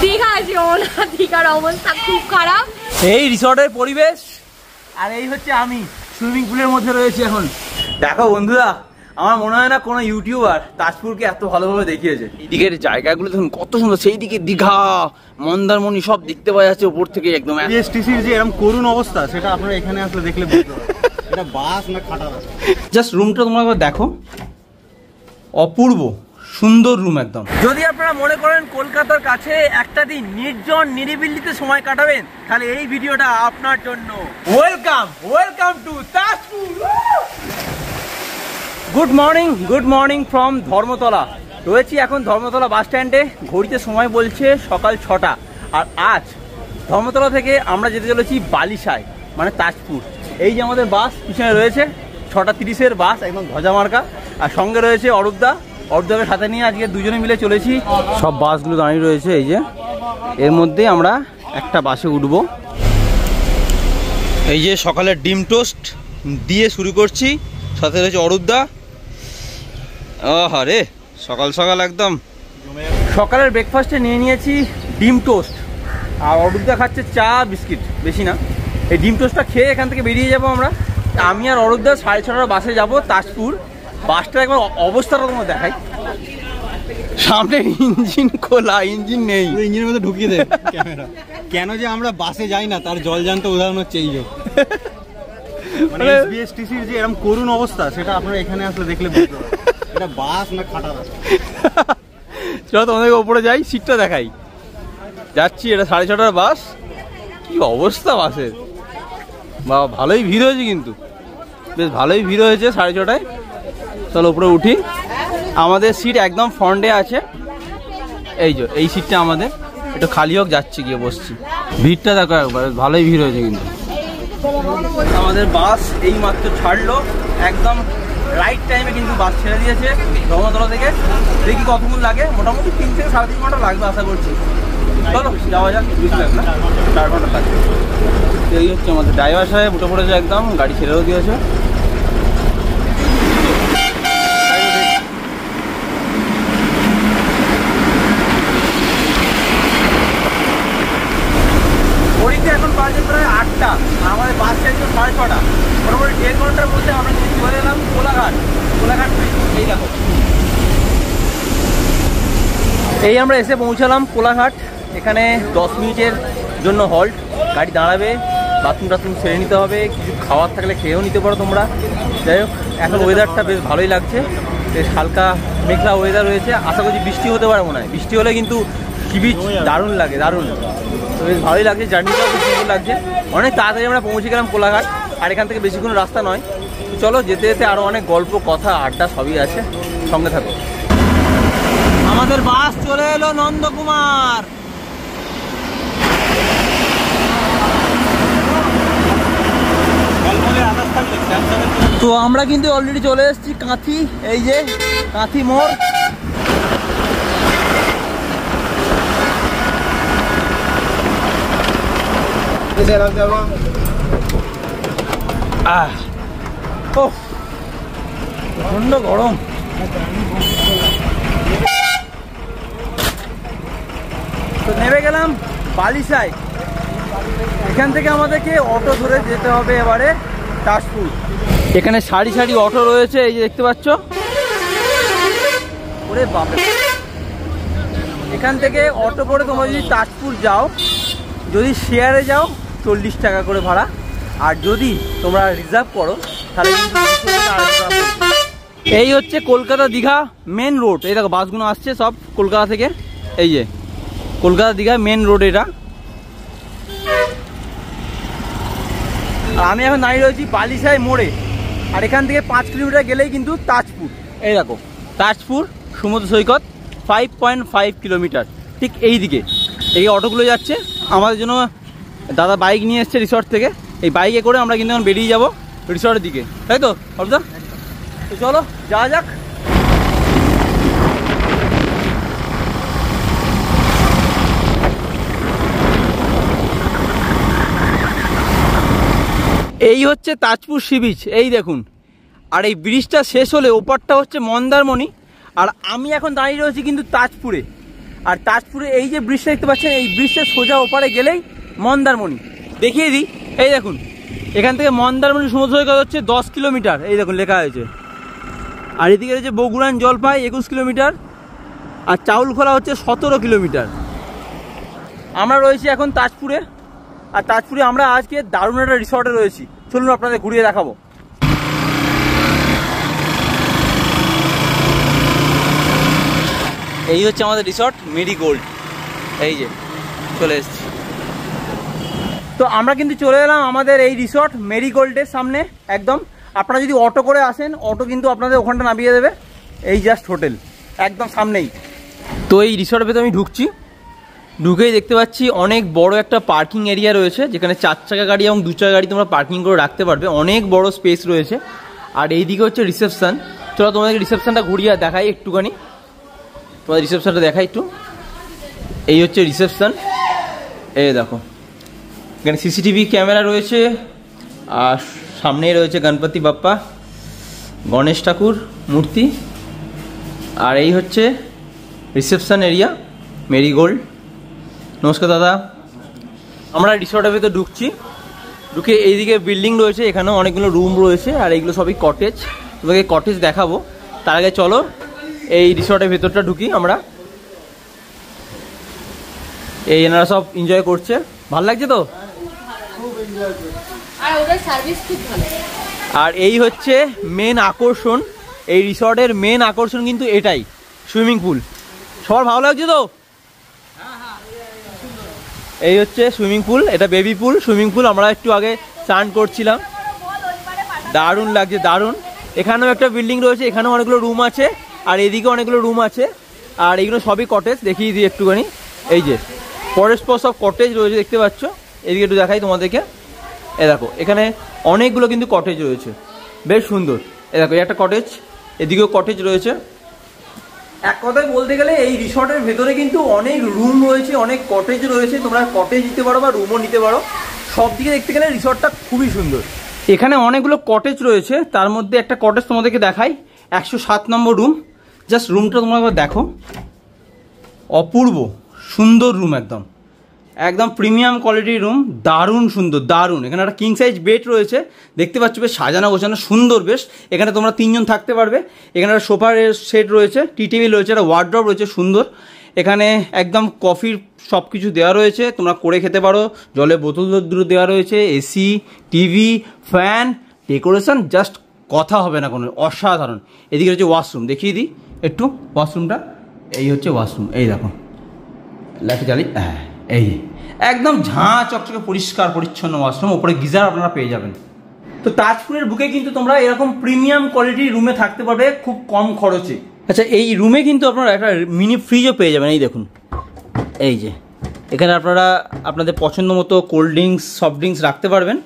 দীঘা যেও না, দীঘার অবস্থা খুব খারাপ। এই রিসর্টের পরিবেশ আর এই হচ্ছে আমি সুইমিং পুলের মধ্যে রয়েছি এখন। দেখো বন্ধুরা, আমার মনে হয় না কোনো ইউটিউবার তাজপুরকে এত ভালোভাবে দেখিয়েছে। এইদিকের জায়গাগুলো দেখুন কত সুন্দর, সেই দিকে দীঘা, মন্দারমণি সব দেখতে পাওয়া যাচ্ছে উপর থেকে একদম। বিএসটিসির যে এরকম করুণ অবস্থা সেটা আপনারা এখানে আসলে দেখলে বুঝতে পারবেন এটা বাস না খাটা রাস্তা। জাস্ট রুমটা তোমরা দেখো, অপূর্ব সুন্দর রুম একদম। যদি আপনারা মনে করেন কলকাতার কাছে একটা দিন নির্জন নিরিবিলিতে সময় কাটাবেন, তাহলে এই ভিডিওটা আপনার জন্য। Welcome to Tajpur. Good morning from Dharmatala. রয়েছি এখন ধর্মতলা বাস স্ট্যান্ডে। ঘড়িতে সময় বলছে সকাল 6টা। আর আজ ধর্মতলা থেকে আমরা যেতে চলেছি বালিসায়, মানে তাজপুর। এই যে আমাদের বাস পিছনে রয়েছে 6:30-এর বাস, একদম ধ্বজা মার্কা। আর সঙ্গে রয়েছে অরূপদাকে সাথে নিয়ে আজকে দুজনে মিলে চলেছি। সব বাসগুলো দাঁড়িয়ে রয়েছে এই যে, এর মধ্যে আমরা একটা বাসে উঠবো। এই যে সকালের ডিম টোস্ট দিয়ে শুরু করছি, সাথে রয়েছে অরূপদা। আরে সকাল সকাল একদম সকালের ব্রেকফাস্টে নিয়ে নিয়েছি ডিম টোস্ট, আর অরূপদা খাচ্ছে চা বিস্কিট, বেশি না। এই ডিম টোস্টটা খেয়ে এখান থেকে বেরিয়ে যাবো আমরা। আমি আর অরূপদা 6:30টার বাসে যাব তাজপুর। বাসটা একবার অবস্থাটা তোমার দেখাই। সামনে ইঞ্জিন খোলা, ইঞ্জিন নেই, ইঞ্জিনের মধ্যে ঢুকিয়ে দেয় ক্যামেরা। কেন যে আমরা বাসে যাই না তার জলজান্ত উদাহরণ হচ্ছে এই যে, মানে বিএসটিসির যে এরকম করুণ অবস্থা সেটা আপনারা এখানে আসলে দেখলে বুঝতে পারবেন এটা বাস না খাটা রাস্তা। চলো তোমাদেরকে ওপরে যাই, সিটটা দেখাই। যাচ্ছি, এটা 6:30টার বাস। কি অবস্থা বাসের, বাবা ভালোই ভিড় হয়েছে, কিন্তু বেশ ভালোই ভিড় হয়েছে 6:30টায়। চলো উপরে উঠি। আমাদের সিট একদম ফ্রন্টে আছে, এই যে এই সিটটা আমাদের। একটু খালি হোক, যাচ্ছি গিয়ে বসছি। ভিড়টা দেখো একবার, ভালোই ভিড় হয়েছে কিন্তু। আমাদের বাস এই মাত্র ছাড়লো, একদম রাইট টাইমে কিন্তু বাস ছেড়ে দিয়েছে ধর্মতলা থেকে। দেখি কতক্ষণ লাগে, মোটামুটি 3 থেকে 3.5 ঘন্টা লাগবে আশা করছি। চলো যাওয়া যাক, 4 ঘন্টা লাগবে। এই হচ্ছে আমাদের ড্রাইভার সাহেব, উঠে পড়েছে একদম, গাড়ি ছেড়েও দিয়েছে। এখন বাজে প্রায় 8টা, আমাদের বাস চাইছে 6:30। মোটামুটি 1.5 ঘন্টার মধ্যে আমরা চলে এলাম কোলাঘাট। এই দেখো, এই আমরা এসে পৌঁছালাম কোলাঘাট। এখানে 10 মিনিটের জন্য হল্ট, গাড়ি দাঁড়াবে, বাথরুম সেরে নিতে হবে, কিছু খাওয়ার থাকলে খেয়েও নিতে পারো তোমরা। যাই হোক, এখন ওয়েদারটা বেশ ভালোই লাগছে, বেশ হালকা মেঘলা ওয়েদার রয়েছে। আশা করছি বৃষ্টি হতে পারে মনে হয়। বৃষ্টি হলে কিন্তু সি বিচ দারুণ লাগে, দারুণ। তো বেশ ভালোই লাগছে, জার্নিটাও খুব সুন্দর লাগছে। অনেক তাড়াতাড়ি আমরা পৌঁছে গেলাম কোলাঘাট, আর এখান থেকে বেশি কোনো রাস্তা নয়। চলো যেতে যেতে আরও অনেক গল্প, কথা, আড্ডা সবই আছে, সঙ্গে থাকো। আমাদের বাস চলে এলো নন্দকুমার। তো আমরা কিন্তু অলরেডি চলে এসেছি কাঁথি, এই যে কাঁথি মোড়। প্রচন্ড গরম। তো নেমে গেলাম বালিসায়। এখান থেকে আমাদেরকে অটো ধরে যেতে হবে এবারে তাজপুর। এখানে সারি সারি অটো রয়েছে, এই যে দেখতে পাচ্ছ। ওরে বাবা, এখান থেকে অটো করে তোমরা যদি তাজপুর যাও, যদি শেয়ারে যাও 40 টাকা করে ভাড়া, আর যদি তোমরা রিজার্ভ করো তাহলে কিন্তু 200 টাকা। এই হচ্ছে কলকাতা দীঘা মেন রোড। এই দেখো বাসগুলো আসছে সব কলকাতা থেকে, এই যে কলকাতা দীঘা মেন রোড এটা। আর আমি এখন দাঁড়িয়ে রয়েছি বালিসায় মোড়ে। আর এখান থেকে 5 কিলোমিটার গেলেই কিন্তু তাজপুর। এই দেখো তাজপুর সমুদ্র সৈকত, 5.5 কিলোমিটার ঠিক এই দিকে। এই অটোগুলো যাচ্ছে, আমাদের জন্য দাদা বাইক নিয়ে এসছে রিসর্ট থেকে। এই বাইকে করে আমরা কিন্তু এখন বেরিয়ে যাবো রিসর্টের দিকে, তাই তো অর্জা? তো চলো যাওয়া যাক। এই হচ্ছে তাজপুর সি বিচ, এই দেখুন। আর এই ব্রিজটা শেষ হলে ওপারটা হচ্ছে মন্দারমণি। আর আমি এখন দাঁড়িয়ে রয়েছি কিন্তু তাজপুরে। আর তাজপুরে এই যে ব্রিজটা দেখতে পাচ্ছেন, এই ব্রিজটা সোজা ওপারে গেলেই মন্দারমণি। দেখিয়ে দিই, এই দেখুন এখান থেকে মন্দারমণি সমুদ্র সৈকত হচ্ছে 10 কিলোমিটার, এই দেখুন লেখা হয়েছে। আর এদিকে রয়েছে বগুড়ান জলপাই 21 কিলোমিটার, আর চাউলখোলা হচ্ছে 17 কিলোমিটার। আমরা রয়েছি এখন তাজপুরে, আর তাজপুরে আমরা আজকে দারুণ একটা রিসর্টে রয়েছি, চলুন আপনাদের ঘুরিয়ে দেখাবো। এই হচ্ছে আমাদের রিসর্ট মেরিগোল্ড, এই যে চলে এসেছি। তো আমরা কিন্তু চলে এলাম আমাদের এই রিসর্ট মেরিগোল্ডের সামনে একদম। আপনারা যদি অটো করে আসেন, অটো কিন্তু আপনাদের ওখানটা নামিয়ে দেবে, এই জাস্ট হোটেল একদম সামনেই। তো এই রিসর্টের ভেতরে আমি ঢুকছি, ঢুকেই দেখতে পাচ্ছি অনেক বড় একটা পার্কিং এরিয়া রয়েছে, যেখানে 4 চাকা গাড়ি এবং 2 চাকা গাড়ি তোমরা পার্কিং করে রাখতে পারবে, অনেক বড় স্পেস রয়েছে। আর এইদিকে হচ্ছে রিসেপশন। চলো তোমাদেরকে রিসেপশনটা ঘুরিয়ে দেখাই একটুখানি, তোমাদের রিসেপশনটা দেখাই একটু। এই হচ্ছে রিসেপশন, এই দেখো এখানে সিসিটিভি ক্যামেরা রয়েছে, আর সামনেই রয়েছে গণপতি বাপ্পা, গণেশ ঠাকুর মূর্তি। আর এই হচ্ছে রিসেপশন এরিয়া মেরিগোল্ড। নমস্কার দাদা। আমরা রিসর্টের ভেতরে ঢুকছি, ঢুকে এইদিকে বিল্ডিং রয়েছে, এখানেও অনেকগুলো রুম রয়েছে, আর এইগুলো সবই কটেজ। তোমাকে কটেজ দেখাবো, তার আগে চলো এই রিসর্টের ভেতরটা ঢুকি আমরা। এই এনারা সব এনজয় করছে, ভালো লাগছে তো? আর ওদের সার্ভিস খুব ভালো। আর এই হচ্ছে মেন আকর্ষণ, এই রিসর্টের মেন আকর্ষণ কিন্তু এটাই, সুইমিং পুল। সবার ভালো লাগছে তো? এই হচ্ছে সুইমিং পুল, এটা বেবি পুল, সুইমিং পুল। আমরা একটু আগে স্নান করছিলাম, দারুণ লাগছে, দারুণ। এখানেও একটা বিল্ডিং রয়েছে, এখানেও অনেকগুলো রুম আছে, আর এদিকে অনেকগুলো রুম আছে, আর এইগুলো সবই কটেজ। দেখিয়ে দিই একটুখানি, এই যে পরস্পর সব কটেজ রয়েছে দেখতে পাচ্ছ। এদিকে একটু দেখাই তোমাদেরকে, এ দেখো এখানে অনেকগুলো কিন্তু কটেজ রয়েছে, বেশ সুন্দর। এ দেখো একটা কটেজ, এদিকেও কটেজ রয়েছে। এক কথায় বলতে গেলে এই রিসর্টের ভেতরে কিন্তু অনেক রুম রয়েছে, অনেক কটেজ রয়েছে, তোমরা কটেজ নিতে পারো বা রুমও নিতে পারো। সব দিকে দেখতে গেলে রিসর্টটা খুবই সুন্দর। এখানে অনেকগুলো কটেজ রয়েছে, তার মধ্যে একটা কটেজ তোমাদেরকে দেখাই, 107 নম্বর রুম। জাস্ট রুমটা তোমরা একবার দেখো, অপূর্ব সুন্দর রুম, একদম একদম প্রিমিয়াম কোয়ালিটির রুম, দারুণ সুন্দর, দারুণ। এখানে একটা কিং সাইজ বেড রয়েছে, দেখতে পাচ্ছ, বেশ সাজানো গোছানো সুন্দর বেশ। এখানে তোমরা 3 জন থাকতে পারবে। এখানে একটা সোফার সেট রয়েছে, টি টেবিল রয়েছে, একটা ওয়ার্ড্রপ রয়েছে সুন্দর। এখানে একদম কফির সব কিছু দেওয়া রয়েছে, তোমরা করে খেতে পারো। জলের বোতল দূরে দেওয়া রয়েছে, AC, TV, fan, decoration just কথা হবে না কোনো, অসাধারণ। এদিকে হচ্ছে ওয়াশরুম, দেখিয়ে দিই একটু ওয়াশরুমটা। এই হচ্ছে ওয়াশরুম, এই দেখো লাইট জ্বালি, হ্যাঁ এই একদম ঝাঁ চকচকে পরিষ্কার পরিচ্ছন্ন ওয়াশরুম, ওপরে গিজার আপনারা পেয়ে যাবেন। তো তাজপুরের বুকে কিন্তু তোমরা এরকম প্রিমিয়াম কোয়ালিটির রুমে থাকতে পারবে খুব কম খরচে। আচ্ছা, এই রুমে কিন্তু আপনারা একটা মিনি ফ্রিজও পেয়ে যাবেন, এই দেখুন, এই যে এখানে আপনারা আপনাদের পছন্দ মতো কোল্ড ড্রিঙ্কস, সফট ড্রিঙ্কস রাখতে পারবেন।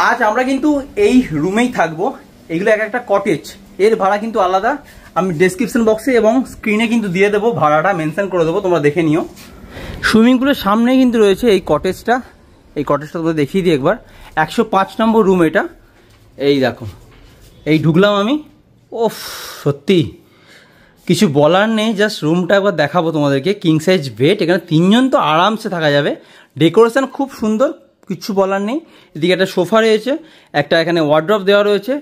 আজ আমরা কিন্তু এই রুমেই থাকবো। এগুলো এক একটা কটেজ, এর ভাড়া কিন্তু আলাদা। আমি ডেসক্রিপশন বক্সে এবং স্ক্রিনে কিন্তু দিয়ে দেবো, ভাড়াটা মেনশন করে দেবো, তোমরা দেখে নিও। সুইমিং পুলের সামনেই কিন্তু রয়েছে এই কটেজটা, এই কটেজটা তোমরা দেখিয়ে দিই একবার। 105 নম্বর রুম এটা, এই দেখো, এই ঢুকলাম আমি। ওফ, সত্যি কিছু বলার নেই, জাস্ট রুমটা একবার দেখাবো তোমাদেরকে। কিং সাইজ বেড, এখানে 3 জন তো আরামসে থাকা যাবে। ডেকোরেশন খুব সুন্দর, কিছু বলার নেই। এদিকে একটা সোফা রয়েছে, একটা এখানে ওয়ার্ড্রপ দেওয়া রয়েছে,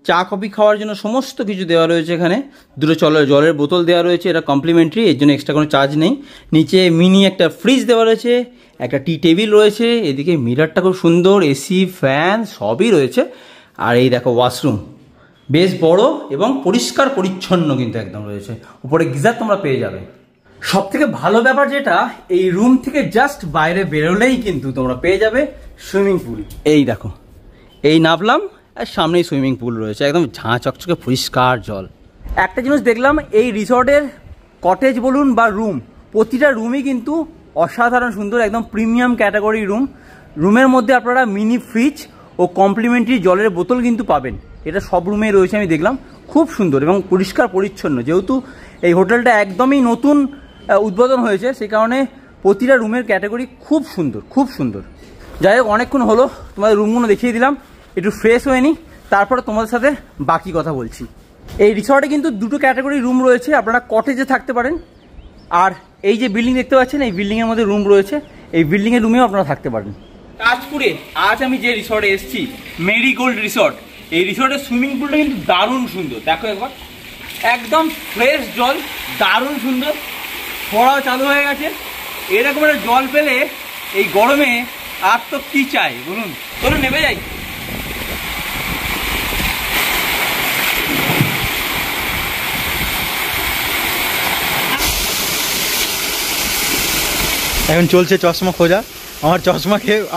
চা কফি খাওয়ার জন্য সমস্ত কিছু দেওয়া রয়েছে। এখানে দুটো জলের বোতল দেওয়া রয়েছে, এটা কমপ্লিমেন্টারি, এর জন্য এক্সট্রা কোনো চার্জ নেই। নিচে মিনি একটা ফ্রিজ দেওয়া রয়েছে, একটা টি টেবিল রয়েছে, এদিকে মিররটা খুব সুন্দর, এসি, ফ্যান সবই রয়েছে। আর এই দেখো ওয়াশরুম, বেশ বড় এবং পরিষ্কার পরিচ্ছন্ন কিন্তু একদম রয়েছে। উপরে গিজার তোমরা পেয়ে যাবে। সব থেকে ভালো ব্যাপার যেটা, এই রুম থেকে জাস্ট বাইরে বেরোলেই কিন্তু তোমরা পেয়ে যাবে সুইমিং পুল। এই দেখো, এই নামলাম আর সামনেই সুইমিং পুল রয়েছে, একদম ঝাঁ চকচকে পরিষ্কার জল। একটা জিনিস দেখলাম, এই রিসর্টের কটেজ বলুন বা রুম, প্রতিটা রুমই কিন্তু অসাধারণ সুন্দর, একদম প্রিমিয়াম ক্যাটাগরি রুম। রুমের মধ্যে আপনারা মিনি ফ্রিজ ও কমপ্লিমেন্টারি জলের বোতল কিন্তু পাবেন, এটা সব রুমেই রয়েছে আমি দেখলাম। খুব সুন্দর এবং পরিষ্কার পরিচ্ছন্ন, যেহেতু এই হোটেলটা একদমই নতুন উদ্বোধন হয়েছে, সেই কারণে প্রতিটা রুমের ক্যাটাগরি খুব সুন্দর, খুব সুন্দর। যাই হোক, অনেকক্ষণ হলো, তোমাদের রুমগুলো দেখিয়ে দিলাম, একটু ফ্রেশ হয়ে নিই, তারপরে তোমাদের সাথে বাকি কথা বলছি। এই রিসর্টে কিন্তু দুটো ক্যাটাগরি রুম রয়েছে, আপনারা কটেজে থাকতে পারেন, আর এই যে বিল্ডিং দেখতে পাচ্ছেন, এই বিল্ডিংয়ের মধ্যে রুম রয়েছে, এই বিল্ডিংয়ের রুমেও আপনারা থাকতে পারেন। তাজপুরে আজ আমি যে রিসর্টে এসেছি, মেরিগোল্ড রিসর্ট, এই রিসর্টের সুইমিং পুলটা কিন্তু দারুণ সুন্দর। দেখো একবার, একদম ফ্রেশ জল, দারুণ সুন্দর, ফোয়ারাও চালু হয়ে গেছে। এরকম একটা জল পেলে এই গরমে আর তো কি চাই বলুন। চলুন নেমে যাই। এখন চলছে চশমা খোঁজা।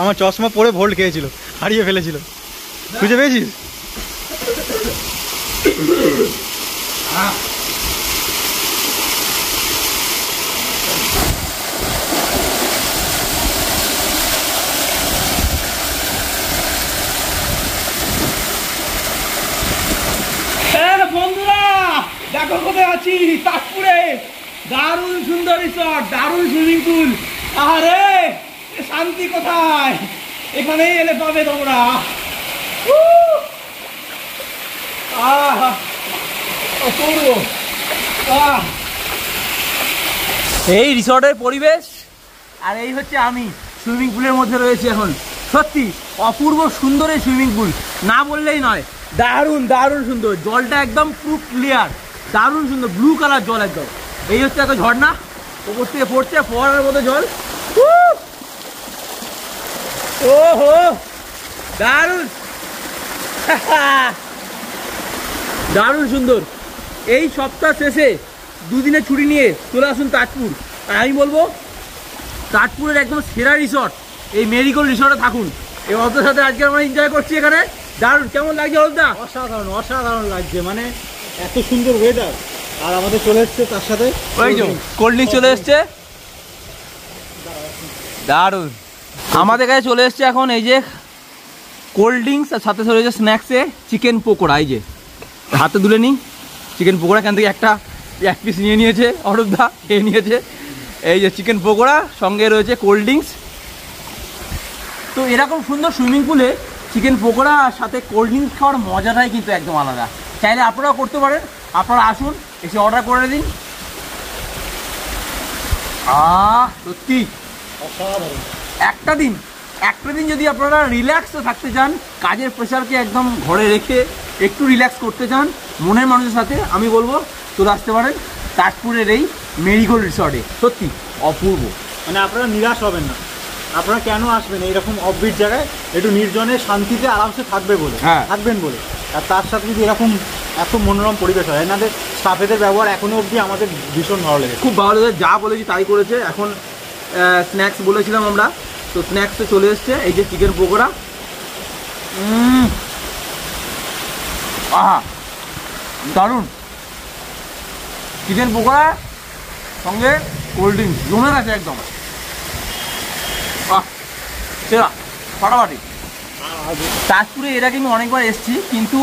আমার চশমা পরে ভোল্ট খেয়েছিল, হারিয়ে ফেলেছিল। খুঁজে পেয়েছিস? বন্ধুরা দেখো কোথায় আছি, তাজপুরে। দারুণ সুন্দর রিসর্ট, দারুণ সুইমিং পুল। আরে শান্তি কোথায়, এখানেই এলে পাবে তোমরা। এই রিসর্টের পরিবেশ আর এই হচ্ছে আমি সুইমিং পুলের মধ্যে রয়েছি এখন। সত্যি অপূর্ব সুন্দর এই সুইমিং পুল, না বললেই নয়। দারুণ দারুণ সুন্দর, জলটা একদম পুরো ক্লিয়ার, দারুণ সুন্দর ব্লু কালার জল একদম। এই হচ্ছে একটা ঝর্ণা, উপর থেকে পড়ছে ফোয়ারার মতো জল। ওহো দারুণ দারুণ সুন্দর। এই সপ্তাহ শেষে দুদিনের ছুটি নিয়ে চলে আসুন তাজপুর। আর আমি বলবো তাজপুরের একদম সেরা রিসর্ট এই মেরিগোল্ড রিসর্টে থাকুন। এই অল্পের সাথে আজকে আমরা এনজয় করছি এখানে। দারুণ, কেমন লাগছে অল্পদা? অসাধারণ অসাধারণ লাগছে, মানে এত সুন্দর ওয়েদার। আর আমাদের চলে এসছে তার সাথে ওই যে কোল্ড ড্রিঙ্ক চলে এসছে, দারুণ। আমাদের কাছে চলে এসছে এখন এই যে কোল্ড ড্রিঙ্কস, আর সাথে চলে এসছে স্ন্যাক্সে চিকেন পকোড়া। এই যে হাতে তুলে নিই চিকেন পকোড়া, এখান থেকে এক পিস নিয়ে নিয়েছে অরূপদা, খেয়ে নিয়েছে। এই যে চিকেন পকোড়া, সঙ্গে রয়েছে কোল্ড ড্রিঙ্কস। তো এরকম সুন্দর সুইমিং পুলে চিকেন পকোড়া আর সাথে কোল্ড ড্রিঙ্কস খাওয়ার মজাটাই কিন্তু একদম আলাদা। চাইলে আপনারাও করতে পারেন, আপনারা আসুন, এসে অর্ডার করে দিন। সত্যি অসাধারণ। একটা দিন যদি আপনারা রিল্যাক্সে থাকতে চান, কাজের প্রেশারকে একদম ঘরে রেখে একটু রিল্যাক্স করতে চান মনের মানুষের সাথে, আমি বলবো চলে আসতে পারেন তাজপুরের এই মেরিগোল্ড রিসর্টে। সত্যি অপূর্ব, মানে আপনারা নিরাশ হবেন না। আপনারা কেন আসবেন এইরকম অফবিট জায়গায়, একটু নির্জনে শান্তিতে আরামসে থাকবেন বলে। আর তার সাথে যদি এরকম এত মনোরম পরিবেশ হয়, এনাদের স্টাফেদের ব্যবহার এখনো অবধি আমাদের ভীষণ ভালো লেগেছে, খুব ভালো লেগেছে। যা বলেছি তাই করেছে। এখন স্ন্যাক্স বলেছিলাম আমরা, তো স্ন্যাক্সে চলে এসছে এই যে চিকেন পকোড়া। আহা দারুণ, চিকেন পকোড়া সঙ্গে কোল্ড ড্রিঙ্কস জমে গেছে একদম। সেরা ফাটাফাটি। তাজপুরে এর আগে আমি অনেকবার এসেছি, কিন্তু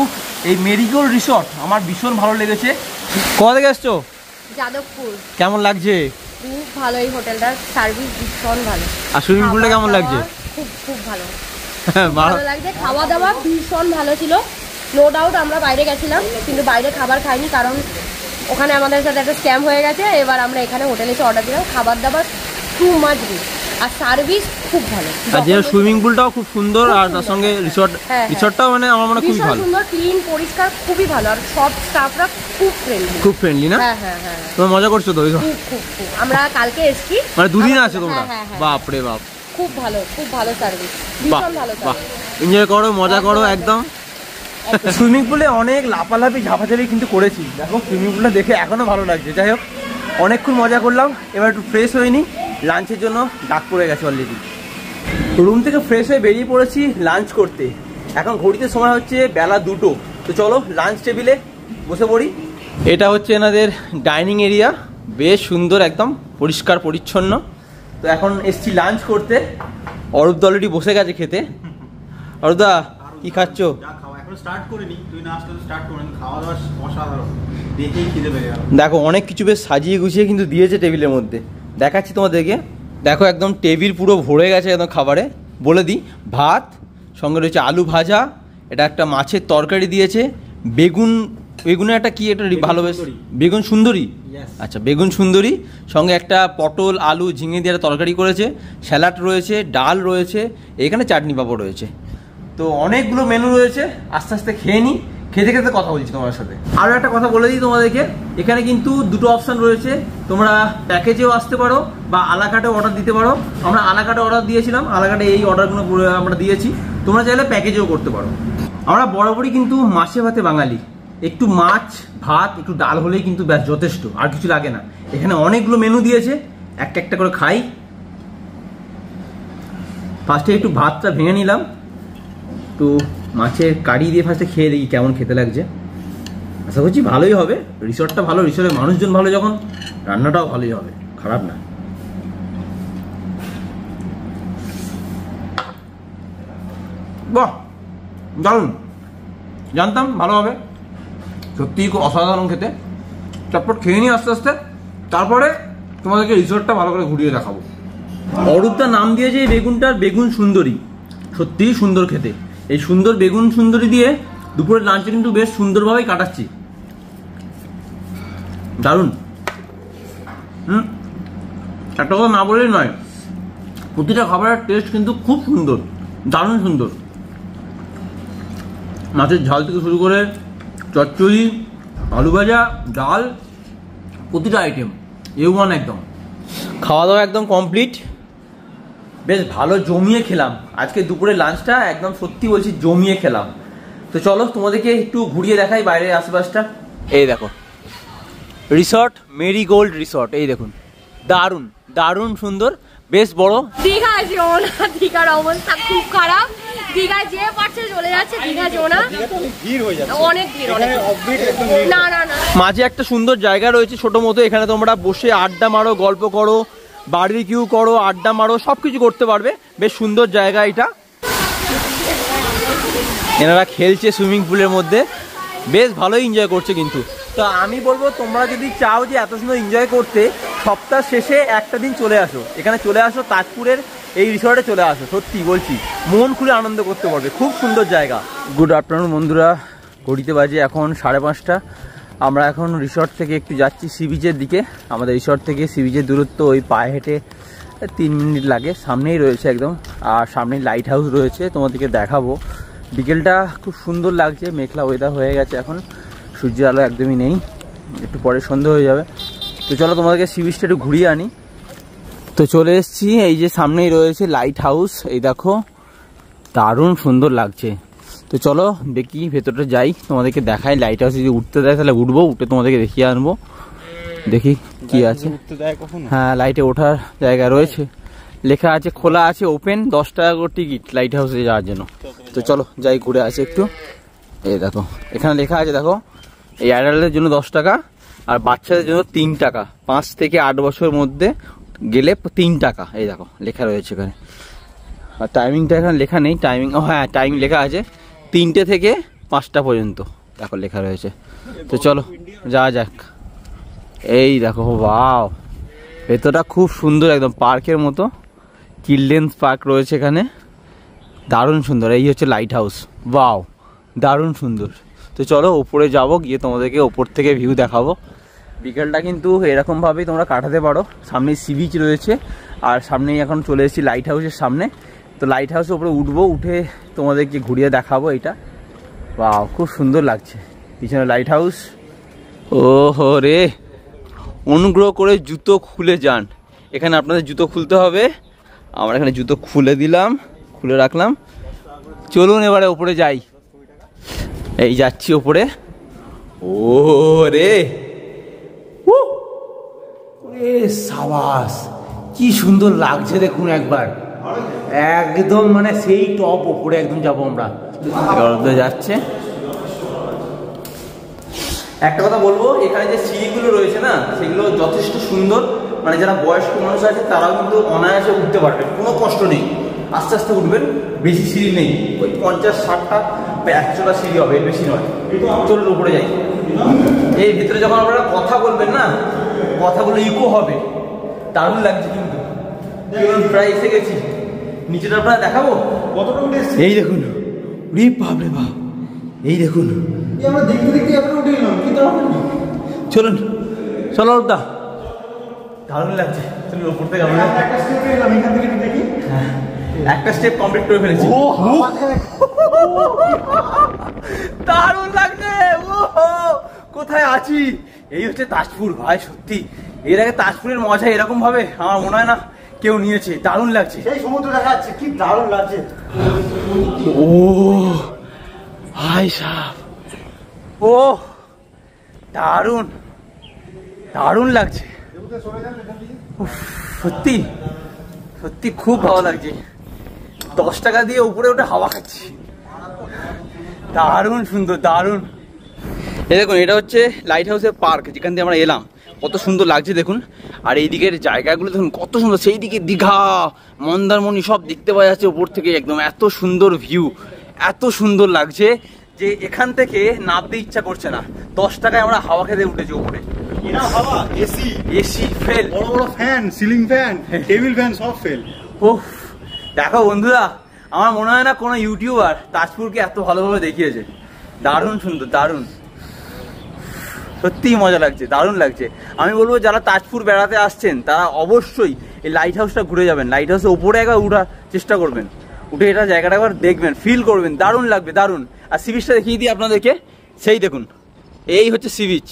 এই মেরিগোল্ড রিসর্ট আমার ভীষণ ভালো লেগেছে। কোথা থেকে এসছো? যাদবপুর। কেমন লাগছে? খুব ভালো, এই হোটেলটার সার্ভিস ভীষণ ভালো। আর সুইমিং পুলটা কেমন লাগছে? খুব ভালো, ভালো লাগছে। খাওয়া দাওয়া ভীষণ ভালো ছিল। নো ডাউট আমরা বাইরে গেছিলাম, কিন্তু বাইরে খাবার খাইনি, কারণ ওখানে আমাদের সাথে একটা স্ক্যাম হয়ে গেছে। এবার আমরা এখানে হোটেলে এসে অর্ডার দিলাম। খাবার দাবার টু মাচ গুড, আর সার্ভিস খুব ভালো। আর যে সুইমিং পুলটাও খুব সুন্দর, আর তার সঙ্গে রিসর্টটাও মানে আমার মনে হয় খুবই ভালো, সুন্দর, ক্লিন, পরিষ্কার, খুবই ভালো। আর সব স্টাফরা খুব ফ্রেন্ডলি না? হ্যাঁ। তোমরা মজা করছো তো? খুব আমরা কালকে এসেছি, মানে দুদিন আছে তোমরা? বাপ রে বাপ, খুব ভালো সার্ভিস, ভীষণ ভালো সার্ভিস। এনজয় করো, মজা করো একদম। সুইমিং পুলে অনেক লাফালাফি ঝাপাঝাপি কিন্তু করেছি। দেখো সুইমিং পুলটা দেখে এখনো ভালো লাগছে। যাই হোক, অনেকক্ষণ মজা করলাম। এবার একটু ফ্রেশ হয়ে নিই, লাঞ্চের জন্য ডাক পড়ে গেছে অলরেডি। রুম থেকে ফ্রেশ হয়ে বেরিয়ে পড়েছি লাঞ্চ করতে। এখন ঘড়িতে সময় হচ্ছে বেলা 2টো। তো চলো লাঞ্চ টেবিলে বসে পড়ি। এটা হচ্ছে এনাদের ডাইনিং এরিয়া, বেশ সুন্দর, একদম পরিষ্কার পরিচ্ছন্ন। তো এখন এসছি লাঞ্চ করতে। অরূপদা অলরেডি বসে গেছে খেতে। অরূপদা কি খাচ্ছ? স্টার্ট করিনি, তুই না আসলে স্টার্ট করিনি। খাওয়া দাওয়া অসাধারণ, দেখেই খিদে পেয়ে গেল। দেখো অনেক কিছু বেশ সাজিয়ে গুছিয়ে কিন্তু দিয়েছে টেবিলের মধ্যে, দেখাচ্ছি তোমাদেরকে। দেখো একদম টেবিল পুরো ভরে গেছে একদম খাবারে। বলে দিই, ভাত, সঙ্গে রয়েছে আলু ভাজা, এটা একটা মাছের তরকারি দিয়েছে, বেগুন ওইগুলো একটা কি একটা ভালো বেশ বেগুন সুন্দরী। আচ্ছা বেগুন সুন্দরী সঙ্গে একটা পটল আলু ঝিঙে দিয়ে একটা তরকারি করেছে, স্যালাড রয়েছে, ডাল রয়েছে, এখানে চাটনি পাঁপড় রয়েছে। তো অনেকগুলো মেনু রয়েছে, আস্তে আস্তে খেয়ে নিই, খেতে খেতে কথা বলছি তোমার সাথে। আরও একটা কথা বলে দিই তোমাদেরকে, এখানে কিন্তু দুটো অপশান রয়েছে, তোমরা প্যাকেজেও আসতে পারো বা আলাকাটে অর্ডার দিতে পারো। আমরা আলাকাটে অর্ডার দিয়েছিলাম, আলাকাটে এই অর্ডারগুলো আমরা দিয়েছি, তোমরা চাইলে প্যাকেজেও করতে পারো। আমরা বরাবরই কিন্তু মাছে ভাতে বাঙালি, একটু মাছ ভাত একটু ডাল হলেই কিন্তু ব্যাস যথেষ্ট, আর কিছু লাগে না। এখানে অনেকগুলো মেনু দিয়েছে, একটা একটা করে খাই। ফার্স্টে একটু ভাতটা ভেঙে নিলাম, একটু মাছের কারি দিয়ে ফার্স্টে খেয়ে দেখি কেমন খেতে লাগছে। আশা করছি ভালোই হবে, রিসর্টটা ভালো, রিসর্টের মানুষজন ভালো যখন রান্নাটাও ভালোই হবে, খারাপ না। বাহ দারুণ, জানতাম ভালো হবে, সত্যিই খুব অসাধারণ খেতে। চটপট খেয়ে নিই আস্তে আস্তে, তারপরে তোমাদেরকে রিসর্টটা ভালো করে ঘুরিয়ে দেখাবো। অরূপদা নাম দিয়েছে এই বেগুনটার বেগুন সুন্দরী, সত্যিই সুন্দর খেতে। এই সুন্দর বেগুন সুন্দরী দিয়ে দুপুরের লাঞ্চে কিন্তু বেশ সুন্দরভাবেই কাটাচ্ছি, দারুণ। একটা কথা না বলেই নয়, প্রতিটা খাবারের টেস্ট কিন্তু খুব সুন্দর, দারুণ সুন্দর। মাছের ঝাল থেকে শুরু করে চচ্চড়ি, আলু ভাজা, ডাল, প্রতিটা আইটেম A1 একদম। খাওয়া দাওয়া একদম কমপ্লিট, বেশ ভালো জমিয়ে খেলাম আজকে দুপুরে লাঞ্চটা, একদম সত্যি বলছি জমিয়ে খেলাম। তো চলো তোমাদেরকে একটু ঘুরিয়ে দেখাই বাইরের আশেপাশটা। এই দেখো রিসর্ট, মেরিগোল্ড রিসর্ট, এই দেখুন দারুণ দারুণ সুন্দর, বেশ বড়। দীঘা যেও না, দীঘার অবস্থা খুব খারাপ, দীঘা যে পারছে চলে যাচ্ছে, দীঘা যেও না, অনেক ভিড়, অনেক না না না। মাঝে একটা সুন্দর জায়গা রয়েছে ছোট মতো, এখানে তোমরা বসে আড্ডা মারো, গল্প করো, বারবিকিউ করো, আড্ডা মারো, সবকিছু করতে পারবে, বেশ সুন্দর জায়গা এটা। এনারা খেলছে সুইমিং পুলের মধ্যে, বেশ ভালোই এনজয় করছে কিন্তু। তো আমি বলবো তোমরা যদি চাও যে এত সুন্দর এনজয় করতে, সপ্তাহ শেষে একটা দিন চলে আসো, এখানে চলে আসো, তাজপুরের এই রিসর্টে চলে আসো, সত্যি বলছি মন খুলে আনন্দ করতে পারবে, খুব সুন্দর জায়গা। গুড আফটারনুন বন্ধুরা, ঘড়িতে বাজে এখন 5:30। আমরা এখন রিসর্ট থেকে একটু যাচ্ছি সি বিচের দিকে। আমাদের রিসর্ট থেকে সি বিচের দূরত্ব ওই পায়ে হেঁটে 3 মিনিট লাগে, সামনেই রয়েছে একদম, আর সামনেই লাইট হাউস রয়েছে, তোমাদেরকে দেখাবো। বিকেলটা খুব সুন্দর লাগছে, মেঘলা ওয়েদার হয়ে গেছে, এখন সূর্যের আলো একদমই নেই, একটু পরে সন্ধ্যা হয়ে যাবে। তো চলো তোমাদেরকে সি বিচটা একটু ঘুরিয়ে আনি। তো চলে এসেছি, এই যে সামনেই রয়েছে লাইট হাউস, এই দেখো দারুণ সুন্দর লাগছে। তো চলো দেখি ভেতরটা যাই, তোমাদেরকে দেখাই। লাইট হাউসে যদি উঠতে দেয় তাহলে উঠবো, উঠে তোমাদেরকে দেখিয়ে আনবো, দেখি কি আছে। হ্যাঁ লাইটে ওঠার জায়গা রয়েছে, লেখা আছে খোলা আছে, ওপেন, 10 টাকা করে টিকিট লাইট হাউসে যাওয়ার জন্য। তো চলো যাই ঘুরে আসি একটু। এই দেখো এখানে লেখা আছে, দেখো এই অ্যাডাল্টদের জন্য 10 টাকা আর বাচ্চাদের জন্য 3 টাকা, 5 থেকে 8 বছরের মধ্যে গেলে 3 টাকা। এই দেখো লেখা রয়েছে এখানে, আর টাইমিংটা এখানে লেখা নেই, টাইমিং হ্যাঁ টাইমিং লেখা আছে 3টে থেকে 5টা পর্যন্ত, দেখো লেখা রয়েছে। তো চলো যাওয়া যাক। এই দেখো ওয়াও, ভেতরটা খুব সুন্দর, একদম পার্কের মতো, চিলড্রেন্স পার্ক রয়েছে এখানে, দারুণ সুন্দর। এই হচ্ছে লাইট হাউস, ওয়াও দারুণ সুন্দর। তো চলো ওপরে যাবো, গিয়ে তোমাদেরকে ওপর থেকে ভিউ দেখাবো। বিকেলটা কিন্তু এরকমভাবেই তোমরা কাটাতে পারো, সামনে সি বিচ রয়েছে, আর সামনেই এখন চলে এসেছি লাইট হাউসের সামনে। তো লাইট হাউসের উপরে উঠবো, উঠে তোমাদেরকে ঘুরিয়ে দেখাবো এটা। ওয়াও খুব সুন্দর লাগছে, পিছনে লাইট হাউস। ও হো রে, অনুগ্রহ করে জুতো খুলে যান, এখানে আপনাদের জুতো খুলতে হবে। আমরা এখানে জুতো খুলে দিলাম, খুলে রাখলাম। চলুন এবারে ওপরে যাই, এই যাচ্ছি ওপরে। ও রে সাবাস, কি সুন্দর লাগছে দেখুন একবার, একদম মানে সেই টপ ওপরে একদম যাবো আমরা, যাচ্ছে। একটা কথা বলবো, এখানে যে সিঁড়িগুলো রয়েছে না, সেগুলো যথেষ্ট সুন্দর, মানে যারা বয়স্ক মানুষ আছে তারাও কিন্তু অনায়াসে উঠতে পারবেন, কোনো কষ্ট নেই, আস্তে আস্তে উঠবেন, বেশি সিঁড়ি নেই, ওই 50-60টা বা 100টা সিঁড়ি হবে, এর বেশি নয়। চলুন উপরে যাই। এই ভিতরে যখন আপনারা কথা বলবেন না, কথাগুলো ইকো হবে, দারুণ লাগছে কিন্তু। প্রায় এসে গেছি, নিচেটা আপনারা দেখাবো। এই দেখুন, রে বাপ রে বাপ, এই দেখুন, আমরা দেখতে দেখতে এত উঠে এলাম, চলুন চলো অরূপদা, দারুণ লাগছে। চলুন ওপর থেকে আমরা একটা স্টেপ কমপ্লিট করে ফেলেছি। দারুণ লাগছে। কোথায় আছি? এই হচ্ছে তাজপুর ভাই। সত্যি এর আগে তাজপুরের মজা এরকম ভাবে আমার মনে হয় না কেউ নিয়েছে। দারুণ লাগছে। সেই সমুদ্র দেখা যাচ্ছে, কি দারুণ লাগছে। ও ভাই সাহেব, ও দারুণ দারুণ লাগছে। সত্যি সত্যি খুব ভালো লাগছে। 10 টাকা দিয়ে উপরে ওটা হাওয়া খাচ্ছি। দারুণ সুন্দর, দারুণ। এই দেখুন, এটা হচ্ছে লাইট হাউসের পার্ক, যেখান দিয়ে আমরা এলাম। কত সুন্দর লাগছে দেখুন। আর এই দিকের জায়গাগুলো দেখুন কত সুন্দর। সেই দিকে দীঘা, মন্দারমণি সব দেখতে পাওয়া যাচ্ছে উপর থেকে। একদম এত সুন্দর ভিউ, এত সুন্দর লাগছে যে এখান থেকে নামতে ইচ্ছা করছে না। 10 টাকায় আমরা হাওয়া খেতে উঠেছি উপরে। হাওয়া, এসি, এসি ফেল, বড় বড় fan, ceiling fan, table fan সব ফেল। ওহ দেখো বন্ধুরা, আমার মনে হয় না কোনো ইউটিউবার তাজপুরকে এত ভালোভাবে দেখিয়েছে। দারুণ সুন্দর, দারুণ, সত্যিই মজা লাগছে, দারুণ লাগছে। আমি বলবো যারা তাজপুর বেড়াতে আসছেন তারা অবশ্যই এই লাইট হাউসটা ঘুরে যাবেন। লাইট হাউসের উপরে একবার উঠার চেষ্টা করবেন, উঠে এটা জায়গাটা একবার দেখবেন, ফিল করবেন, দারুণ লাগবে, দারুণ। আর সি বিচটা দেখিয়ে দিই আপনাদেরকে। সেই দেখুন, এই হচ্ছে সি বিচ,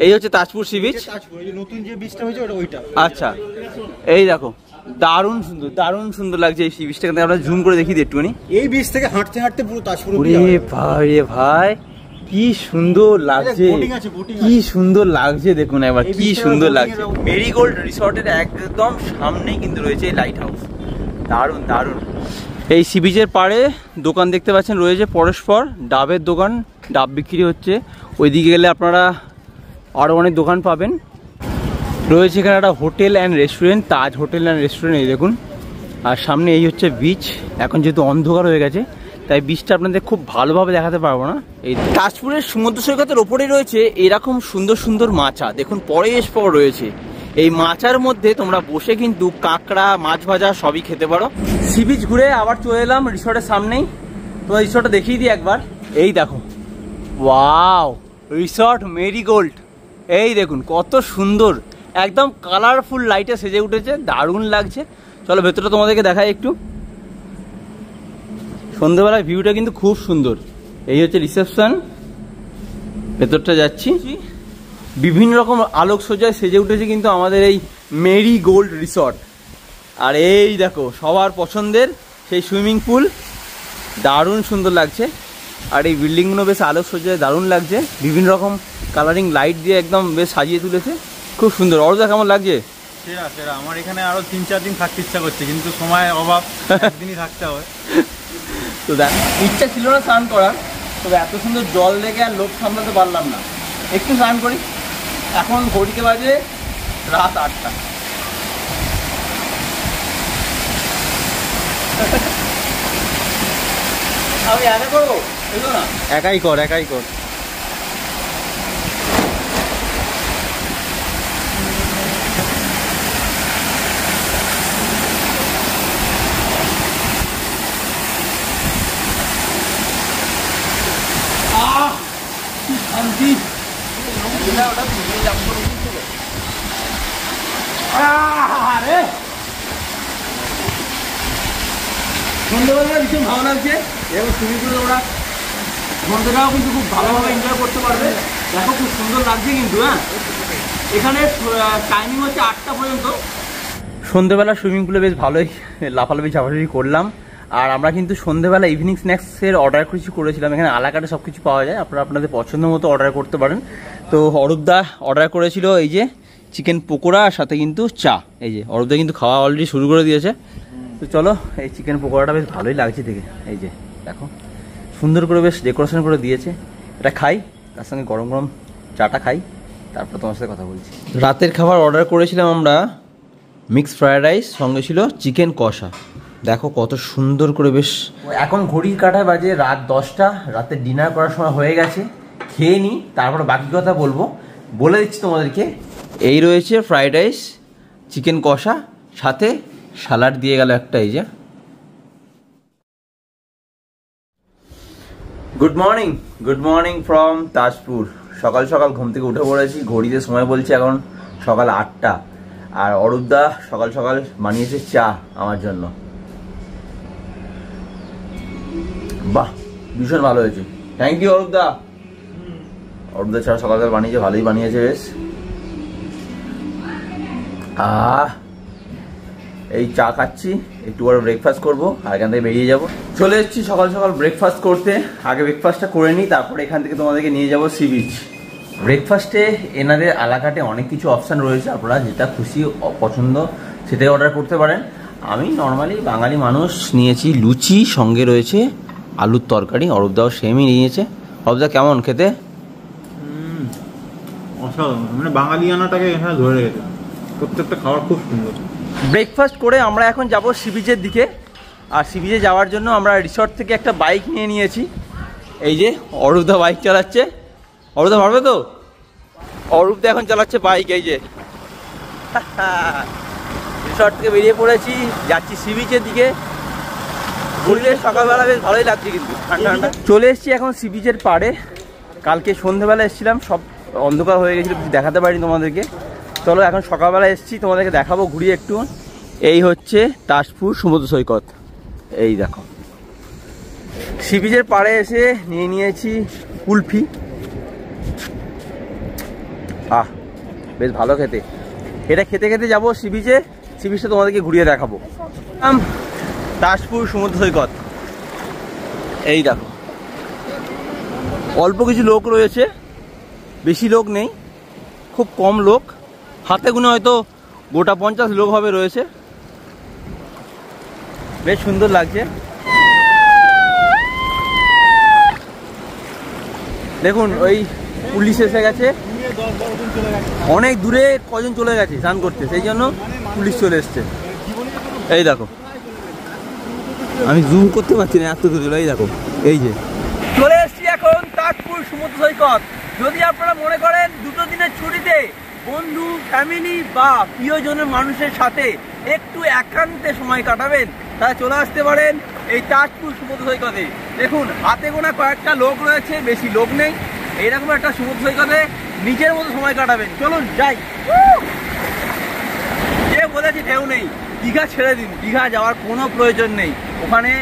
এই হচ্ছে তাজপুর সি বিচ। নতুন যে বিচটা হয়েছে ওইটা। আচ্ছা, এই দেখো দারুণ সুন্দর, দারুণ সুন্দর লাগছে এই সি বিচটা। আমরা জুম করে দেখি একটুখানি। এই বিচ থেকে হাঁটতে হাঁটতে পুরো তাজপুর। ভাই রে ভাই, কি সুন্দর লাগছে, কি সুন্দর লাগছে দেখুন একবার, কি সুন্দর লাগছে। মেরিগোল্ড রিসর্টের একদম সামনেই কিন্তু রয়েছে এই লাইট হাউস। দারুণ দারুণ। এই সি বিচের পাড়ে দোকান দেখতে পাচ্ছেন রয়েছে পরস্পর। ডাবের দোকান, ডাব বিক্রি হচ্ছে। ওইদিকে গেলে আপনারা আরও অনেক দোকান পাবেন। রয়েছে এখানে একটা hotel and restaurant, Taj hotel and restaurant, এই দেখুন। আর সামনে এই হচ্ছে বিচ। এখন যেহেতু অন্ধকার হয়ে গেছে তাই বিচটা আপনাদের খুব ভালোভাবে দেখাতে পারবো না। এই তাজপুরের সমুদ্র সৈকতের ওপরেই রয়েছে এরকম সুন্দর সুন্দর মাচা। দেখুন পরস্পর রয়েছে। এই মাচার মধ্যে তোমরা বসে কিন্তু কাঁকড়া, মাছ ভাজা সবই খেতে পারো। সি বিচ ঘুরে আবার চলে এলাম রিসর্টের সামনেই। তো রিসর্টটা দেখিয়ে দিই একবার। এই দেখো, ওয়াও, রিসর্ট মেরিগোল্ড। এই দেখুন কত সুন্দর, একদম কালারফুল লাইটে সেজে উঠেছে, দারুণ লাগছে। চলো ভেতরটা তোমাদেরকে দেখাই একটু। সন্ধ্যেবেলায় ভিউটা কিন্তু খুব সুন্দর। এই হচ্ছে রিসেপশন, ভেতরটা যাচ্ছি। বিভিন্ন রকম আলোক সজ্জায় সেজে উঠেছে কিন্তু আমাদের এই মেরিগোল্ড রিসর্ট। আর এই দেখো সবার পছন্দের সেই সুইমিং পুল, দারুণ সুন্দর লাগছে। আর এই বিল্ডিংগুলো বেশ আলোক সজ্জায় দারুণ লাগছে। বিভিন্ন রকম কালারিং লাইট দিয়ে একদম বেশ সাজিয়ে তুলেছে, খুব সুন্দর। অরুদা কেমন লাগছে? সেরা সেরা। আমার এখানে আরো 3-4 দিন থাকতে ইচ্ছা করছে, কিন্তু সময় অভাব, একদিনই থাকতে হবে। তো দেখ, ইচ্ছা ছিল না স্নান করার, তবে এত সুন্দর জল দেখে আর লোক সামলাতে পারলাম না, একটু স্নান করি। এখন ঘড়িতে বাজে রাত 8টা। আমি একা করবো না? একাই কর, একাই কর। শান্তি। আরে সন্ধ্যাবেলা ভীষণ ভালো লাগছে। এবং সুইমিং পুলে ওরা সন্ধ্যাটাও কিন্তু খুব ভালোভাবে এনজয় করতে পারবে। দেখো খুব সুন্দর লাগছে কিন্তু। হ্যাঁ, এখানে টাইমিং হচ্ছে 8টা পর্যন্ত। সন্ধ্যেবেলা সুইমিং পুলে বেশ ভালোই লাফালাফি ঝাপাঝাপি করলাম। আর আমরা কিন্তু সন্ধ্যেবেলা ইভিনিং স্ন্যাক্সের অর্ডার কিছু করেছিলাম। এখানে আলাকাটে সব কিছু পাওয়া যায়, আপনারা আপনাদের পছন্দ মতো অর্ডার করতে পারেন। তো অরূপদা অর্ডার করেছিল এই যে চিকেন পকোড়া, আর সাথে কিন্তু চা। এই যে অরূপদা কিন্তু খাওয়া অলরেডি শুরু করে দিয়েছে। তো চলো, এই চিকেন পকোড়াটা বেশ ভালোই লাগছে দেখে। এই যে দেখো সুন্দর করে বেশ ডেকোরেশন করে দিয়েছে। এটা খাই, তার সঙ্গে গরম গরম চাটা খাই, তারপর তোমার সাথে কথা বলছি। রাতের খাবার অর্ডার করেছিলাম আমরা মিক্সড ফ্রায়েড রাইস, সঙ্গে ছিল চিকেন কষা। দেখো কত সুন্দর করে বেশ। এখন ঘড়ির কাঁটায় বাজে রাত 10টা। রাতে ডিনার করার সময় হয়ে গেছে, খেয়ে নিই, তারপর বাকি কথা বলবো। বলে দিচ্ছি তোমাদেরকে, এই রয়েছে ফ্রাইড রাইস, চিকেন কষা, সাথে স্যালাড দিয়ে গেল একটা। এই যে গুড মর্নিং ফ্রম তাজপুর। সকাল সকাল ঘুম থেকে উঠে পড়েছি, ঘড়িতে সময় বলছে এখন সকাল 8টা। আর অরূপদা সকাল সকাল বানিয়েছে চা আমার জন্য। বাহ, ভীষণ ভালো হয়েছে, থ্যাংক ইউ অরূপদা। অরূপদা চা সকাল সকাল বানিয়েছে, ভালোই বানিয়েছে বেশ। এই চা খাচ্ছি, একটু পরে ব্রেকফাস্ট করবো আর এখান থেকে বেরিয়ে যাবো। চলে এসেছি সকাল সকাল ব্রেকফাস্ট করতে। আগে ব্রেকফাস্টটা করে নিই, তারপরে এখান থেকে তোমাদেরকে নিয়ে যাবো সি বিচ। ব্রেকফাস্টে এনাদের এলাকাতে অনেক কিছু অপশান রয়েছে, আপনারা যেটা খুশি পছন্দ সেটাই অর্ডার করতে পারেন। আমি নর্মালি বাঙালি মানুষ নিয়েছি লুচি, সঙ্গে রয়েছে আলুর তরকারি। অরূপদাও সেমই নিয়েছে। অরূপদা কেমন খেতে? অসাধারণ, মানে বাঙালিয়ানাটাকে এখানে ধরে রেখেছে, প্রত্যেকটা খাবার খুব সুন্দর। ব্রেকফাস্ট করে আমরা এখন যাব সি বিচের দিকে। আর সি বিচে যাওয়ার জন্য আমরা রিসর্ট থেকে একটা বাইক নিয়ে নিয়েছি। এই যে অরূপদা বাইক চালাচ্ছে। অরূপদা পারবে তো? অরূপদা এখন চালাচ্ছে বাইক। এই যে রিসর্ট থেকে বেরিয়ে পড়েছি, যাচ্ছি সি বিচের দিকে। ঘুরলে সকালবেলা বেশ ভালোই লাগছে, কিন্তু ঠান্ডা ঠান্ডা। চলে এসেছি এখন সি বিচের পাড়ে। কালকে সন্ধ্যেবেলা এসেছিলাম, সব অন্ধকার হয়ে গেছিলো, কিছু দেখাতে পারিনি তোমাদেরকে। চলো এখন সকালবেলা এসেছি, তোমাদেরকে দেখাবো ঘুরিয়ে একটু। এই হচ্ছে তাজপুর সমুদ্র সৈকত। এই দেখো, সি বিচের পাড়ে এসে নিয়ে নিয়েছি কুলফি। বেশ ভালো খেতে। এটা খেতে খেতে যাবো সি বিচে। সি বিচটা তোমাদেরকে ঘুরিয়ে দেখাবো। তাজপুর সমুদ্র সৈকত। এই দেখো, অল্প কিছু লোক রয়েছে, বেশি লোক নেই, খুব কম লোক। হাতে গুনে হয়তো গোটা 50 লোক হবে রয়েছে। বেশ সুন্দর লাগছে। দেখুন ওই পুলিশ এসে গেছে, অনেক দূরে কজন চলে গেছে স্নান করতে, সেই জন্য পুলিশ চলে এসছে। এই দেখো, আমি জুম করতে পারছি না, এত দূরে। এই দেখো, এই যে চলে এসছি এখন তাজপুর সমুদ্র সৈকত। যদি আপনারা মনে করেন 2 দিনের ছুটিতে বন্ধু, ফ্যামিলি বা প্রিয়জনের মানুষের সাথে একটু একান্তে সময় কাটাবেন, তাহলে চলে আসতে পারেন এই তাজপুর সমুদ্র সৈকতে। দেখুন হাতে গোনা কয়েকটা লোক রয়েছে, বেশি লোক নেই। এইরকম একটা সমুদ্র সৈকতে নিজের মতো সময় কাটাবেন। চলুন যাই। যে বলেছি ঢেউ নেই, দীঘা ছেড়ে দিন, দীঘা যাওয়ার কোনো প্রয়োজন নেই। ওখানে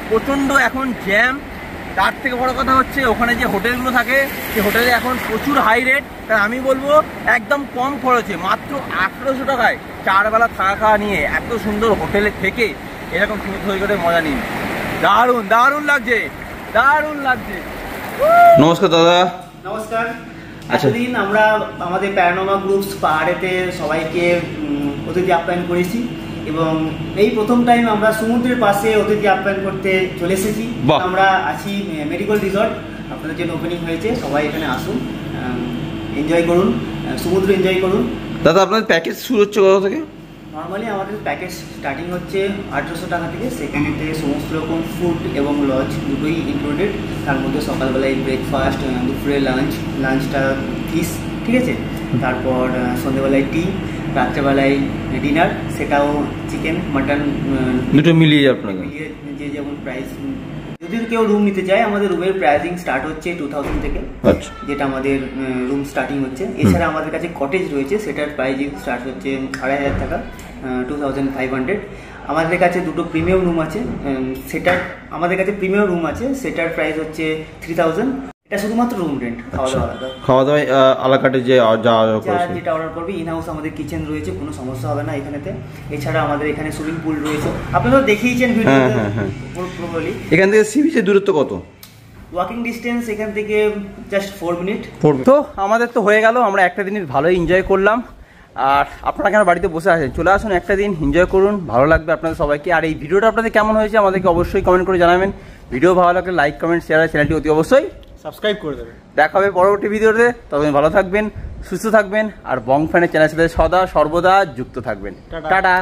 প্রচণ্ড এখন জ্যাম। তার থেকে বড় কথা হচ্ছে ওখানে যে হোটেলগুলো থাকে, সেই হোটেলে এখন প্রচুর হাই রেট। তাই আমি বলবো একদম কম খরচে, মাত্র 1800 টাকায় 4 বেলা থাকা খাওয়া নিয়ে এত সুন্দর হোটেলে থেকে এরকম সমুদ্র সৈকতে মজা নিন। দারুণ দারুণ লাগছে, দারুণ লাগছে। নমস্কার দাদা। নমস্কার। এতদিন আমরা আমাদের প্যারানর্মাল গ্রুপস পাহাড়েতে সবাইকে অতিথি আপ্যায়ন করেছি, এবং এই প্রথম টাইম আমরা সমুদ্রের পাশে অতিথি আপ্যায়ন করতে চলে এসেছি। আমরা আছি মেডিকেল রিসর্ট, আপনাদের জন্য ওপেনিং হয়েছে। সবাই এখানে আসুন, এনজয় করুন, সমুদ্র এনজয় করুন। দাদা আপনাদের প্যাকেজ শুরু হচ্ছে কত থেকে? নর্মালি আমাদের প্যাকেজ স্টার্টিং হচ্ছে 1800 টাকা থেকে। সেখানেতে সমস্ত রকম ফুড এবং লজ দুটোই ইনক্লুডেড। তার মধ্যে সকালবেলায় ব্রেকফাস্ট, দুপুরে লাঞ্চটা ফিশ, ঠিক আছে। তারপর সন্ধ্যেবেলায় টি, রাত্রেবেলায় ডিনার, সেটাও চিকেন মাটন দুটো মিলিয়ে আপনাকে মিলিয়ে যে যেমন প্রাইস। যদি কেউ রুম নিতে চায়, আমাদের রুমের প্রাইসিং স্টার্ট হচ্ছে 2000 থেকে। আচ্ছা, যেটা আমাদের রুম স্টার্টিং হচ্ছে। এছাড়া আমাদের কাছে কটেজ রয়েছে, সেটার প্রাইসিং স্টার্ট হচ্ছে 2500 টাকা, 2500। আমাদের কাছে দুটো প্রিমিয়াম রুম আছে, সেটার আমাদের কাছে প্রিমিয়াম রুম আছে, সেটার প্রাইস হচ্ছে 3000। এটা শুধুমাত্র রুম রেন্ট। খাওয়া দাওয়া আলাকাটে যে যেটা অর্ডার করবে, ইন হাউস আমাদের কিচেন রয়েছে, কোনো সমস্যা হবে না এখানেতে। এছাড়া আমাদের এখানে সুইমিং পুল রয়েছে, আপনারা দেখিয়েছেন ভিডিওতে। এখান থেকে সি বিচের দূরত্ব কত? ওয়াকিং ডিস্টেন্স এখান থেকে জাস্ট 4 মিনিট। তো আমাদের তো হয়ে গেল, আমরা একটা দিন ভালোই এনজয় করলাম। আর আপনারা কেন বাড়িতে বসে আছেন, চলে আসুন একটা দিন এনজয় করুন, ভালো লাগবে আপনাদের সবাইকে। আর এই ভিডিওটা আপনাদের কেমন হয়েছে আমাদেরকে অবশ্যই কমেন্ট করে জানাবেন। ভিডিও ভালো লাগলে লাইক, কমেন্ট, শেয়ার, আর চ্যানেলটি অতি অবশ্যই সাবস্ক্রাইব করে দেবেন। দেখা হবে পরবর্তী ভিডিওতে। ততদিন ভালো থাকবেন, সুস্থ থাকবেন, আর বং ফ্যানের চ্যানেলের সাথে সদা সর্বদা যুক্ত থাকবেন। টাটা।